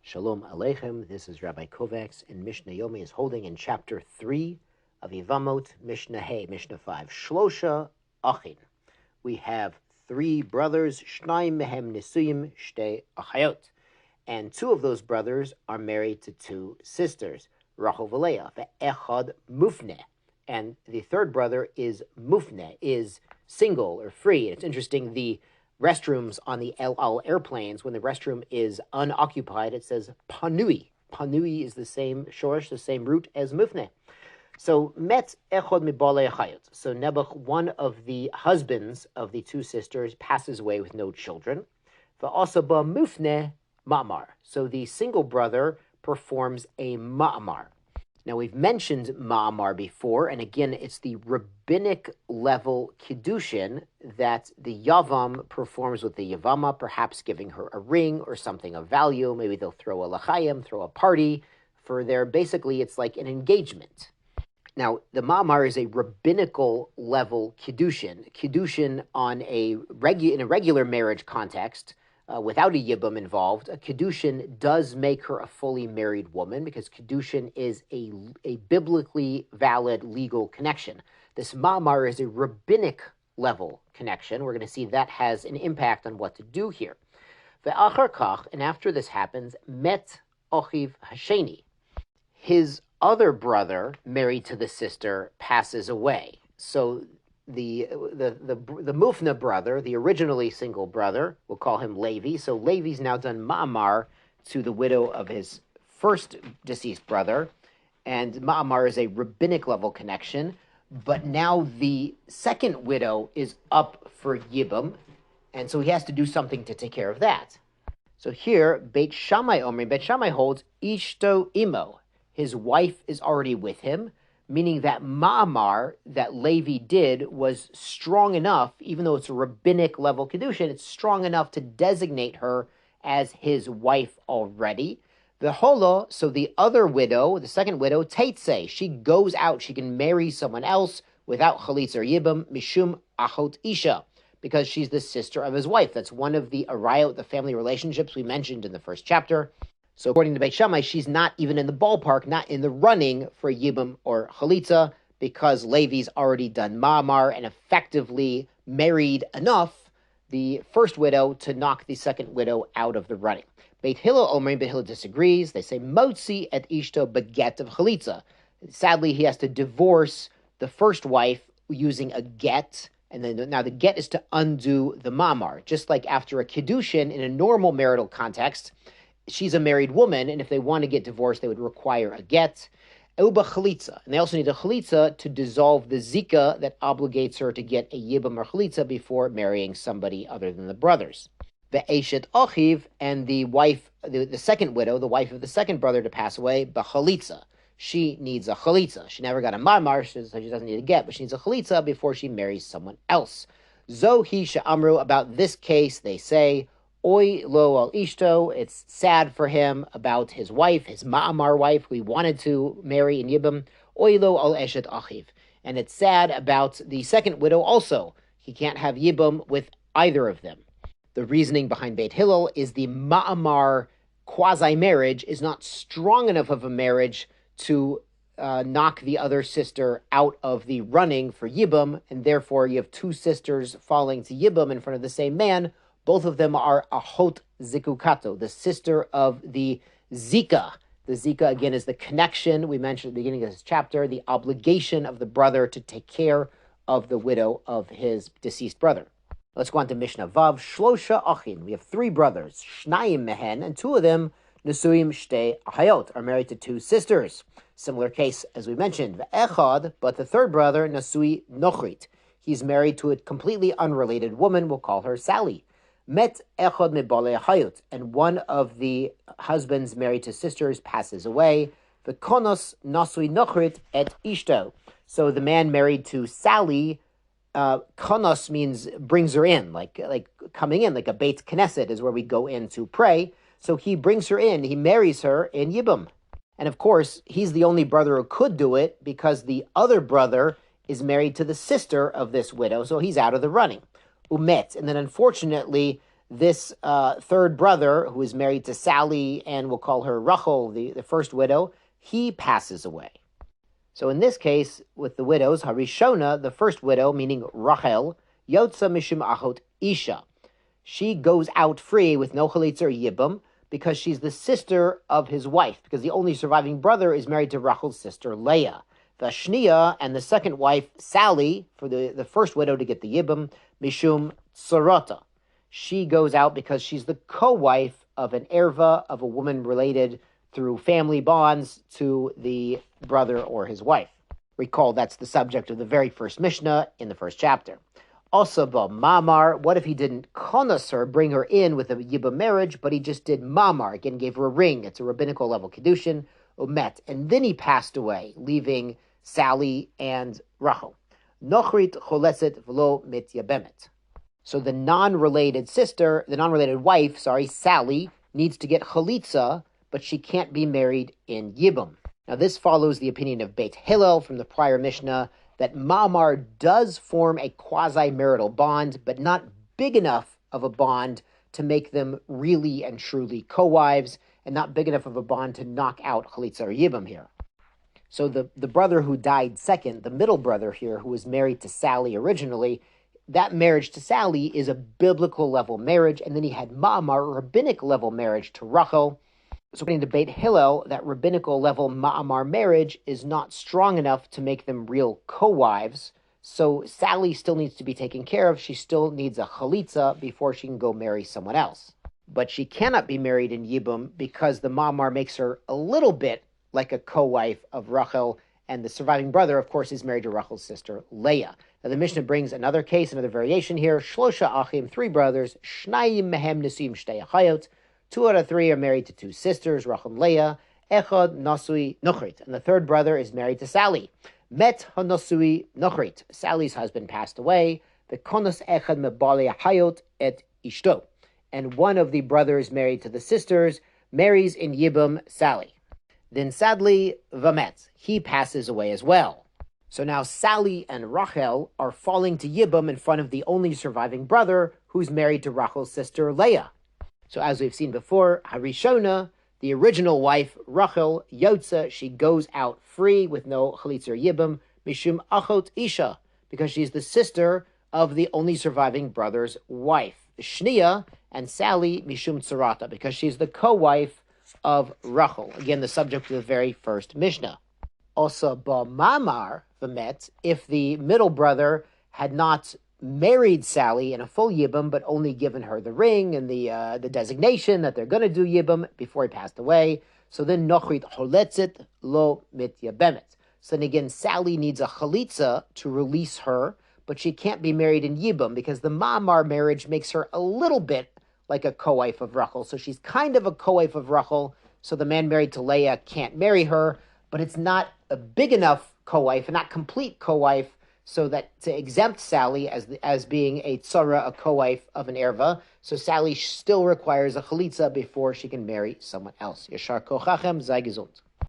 Shalom Aleichem, this is Rabbi Kovacs, and Mishnah Yomi is holding in chapter 3 of Yevamot, Mishnah Hey, Mishnah 5. Shlosha Achin. We have 3 brothers, Shnaim Mehem Nisuyim Shtei Achayot. And 2 of those brothers are married to 2 sisters, Rachel Valeah, Ve'echad Mufne. And the 3rd brother is Mufne, is single or free. It's interesting, the restrooms on the El Al airplanes, when the restroom is unoccupied, it says panui. Panui is the same shorish, the same root as mufne. So met echod mibale chayot. So Nebuch, one of the husbands of the 2 sisters, passes away with no children. Va'asaba mufne Maamar. So the single brother performs a Maamar. Now, we've mentioned Maamar before, and again, it's the rabbinic level kiddushin that the Yavam performs with the Yevamot, perhaps giving her a ring or something of value. Maybe they'll throw a l'chaim, throw a party for their, basically, it's like an engagement. Now, the Maamar is a rabbinical level kiddushin on in a regular marriage context. Without a Yibum involved, a Kiddushin does make her a fully married woman because Kiddushin is a biblically valid legal connection. This Maamar is a rabbinic level connection. We're going to see that has an impact on what to do here. Ve'achar kach, and after this happens, met Ochiv Hasheni. His other brother, married to the sister, passes away. So the Mufna brother, the originally single brother, we'll call him Levi. So Levi's now done Maamar to the widow of his first deceased brother, and Maamar is a rabbinic level connection. But now the second widow is up for Yibum, and so he has to do something to take care of that. So here, Beit Shammai holds Ishto Imo. His wife is already with him, meaning that Maamar that Levi did was strong enough, even though it's a rabbinic level Kiddushin, it's strong enough to designate her as his wife already. The Holo, so the other widow, the second widow, Teitse, she goes out, she can marry someone else without Chalitz or Yibum, Mishum Achot Isha, because she's the sister of his wife. That's one of the arayot, the family relationships we mentioned in the first chapter. So according to Beit Shammai, she's not even in the ballpark, not in the running for Yibum or Chalitza, because Levi's already done Maamar and effectively married enough the first widow to knock the second widow out of the running. Beit Hillel disagrees. They say Motzi et Ishto beget of Chalitza. Sadly, he has to divorce the first wife using a get, and then now the get is to undo the Maamar. Just like after a Kiddushin in a normal marital context, she's a married woman, and if they want to get divorced, they would require a get. Uba chalitza. And they also need a chalitza to dissolve the zika that obligates her to get a yibum or chalitza before marrying somebody other than the brothers. The eshet achiv, and the wife, the second widow, the wife of the second brother to pass away, b'chalitza. She needs a chalitza. She never got a maamar, so she doesn't need a get, but she needs a chalitza before she marries someone else. Zohi she'amru, about this case, they say, Oy lo al ishto, it's sad for him about his wife, his Maamar wife, who he wanted to marry in Yibum. Oy lo al eshet achiv. And it's sad about the second widow also. He can't have Yibum with either of them. The reasoning behind Beit Hillel is the Maamar quasi-marriage is not strong enough of a marriage to knock the other sister out of the running for Yibum, and therefore you have 2 sisters falling to Yibum in front of the same man. Both of them are Ahot Zikukato, the sister of the Zika. The Zika, again, is the connection we mentioned at the beginning of this chapter, the obligation of the brother to take care of the widow of his deceased brother. Let's go on to Mishnah Vav. Shlosha Achin. We have 3 brothers, Shnayim Mehen, and 2 of them, Nesuyim Shtei Achayot, are married to 2 sisters. Similar case as we mentioned. Ve'echad, but the 3rd brother, Nesui Nochrit. He's married to a completely unrelated woman. We'll call her Sally. Met echod mebale hayut, and one of the husbands married to sisters passes away. The konos nasui nochrit et ishto. So the man married to Sally, konos means brings her in, like coming in, like a Beit Knesset is where we go in to pray. So he brings her in, he marries her in Yibum. And of course, he's the only brother who could do it because the other brother is married to the sister of this widow, so he's out of the running. Umet, and then unfortunately, this third brother, who is married to Sally, and we'll call her Rachel, the first widow, he passes away. So in this case, with the widows, Harishona, the first widow, meaning Rachel, Yotza Mishum Achot Isha. She goes out free with no chalitza or yibum because she's the sister of his wife, because the only surviving brother is married to Rachel's sister Leah. The Shnia and the second wife, Sally, for the first widow to get the yibum, Mishum Tsorota. She goes out because she's the co-wife of an erva, of a woman related through family bonds to the brother or his wife. Recall that's the subject of the very first Mishnah in the first chapter. Also, Maamar, what if he didn't konos her, bring her in with a Yibum marriage, but he just did Maamar, again gave her a ring, it's a rabbinical level Kedushin, Umet, and then he passed away, leaving Sally and Rachel. Nochrit choleset v'lo mityabemet. So the non-related wife, Sally, needs to get chalitza, but she can't be married in Yibum. Now this follows the opinion of Beit Hillel from the prior Mishnah, that Maamar does form a quasi-marital bond, but not big enough of a bond to make them really and truly co-wives, and not big enough of a bond to knock out Chalitza or Yibum here. So the brother who died second, the middle brother here, who was married to Sally originally, that marriage to Sally is a biblical level marriage, and then he had Maamar, rabbinic level marriage to Rachel. So according to Beit Hillel, that rabbinical level Maamar marriage is not strong enough to make them real co-wives. So Sally still needs to be taken care of. She still needs a chalitza before she can go marry someone else. But she cannot be married in Yibum because the Maamar makes her a little bit like a co-wife of Rachel, and the surviving brother, of course, is married to Rachel's sister, Leah. Now the Mishnah brings another case, another variation here. Shlosha achim, 3 brothers, shnayim mehem nesim shtei achayot. 2 out of 3 are married to 2 sisters, Rachel and Leah. Echad nasui nochrit, and the third brother is married to Sally. Met hanasui nochrit. Sally's husband passed away. The konos echad mebale hayot et ishto, and one of the brothers married to the sisters marries in Yibum Sally. Then sadly, Vamet, he passes away as well. So now Sally and Rachel are falling to Yibum in front of the only surviving brother who's married to Rachel's sister Leah. So as we've seen before, Harishona, the original wife, Rachel, Yotza, she goes out free with no chalitza or yibum, mishum achot isha, because she's the sister of the only surviving brother's wife. Shnia and Sally, mishum tzarata, because she's the co-wife of Rachel. Again, the subject of the very first Mishnah. Also, Maamar, Vamet, if the middle brother had not married Sally in a full Yibum, but only given her the ring and the designation that they're going to do Yibum before he passed away. So then Nochrit Holetzit Lo Mityabemet. So then again, Sally needs a chalitza to release her, but she can't be married in Yibum because the Maamar marriage makes her a little bit like a co-wife of Rachel. So she's kind of a co-wife of Rachel, so the man married to Leah can't marry her, but it's not a big enough co-wife, not complete co-wife, so that to exempt Sally as being a tzara, a co-wife of an erva, so Sally still requires a chalitza before she can marry someone else. Yashar kochachem, sei gesund.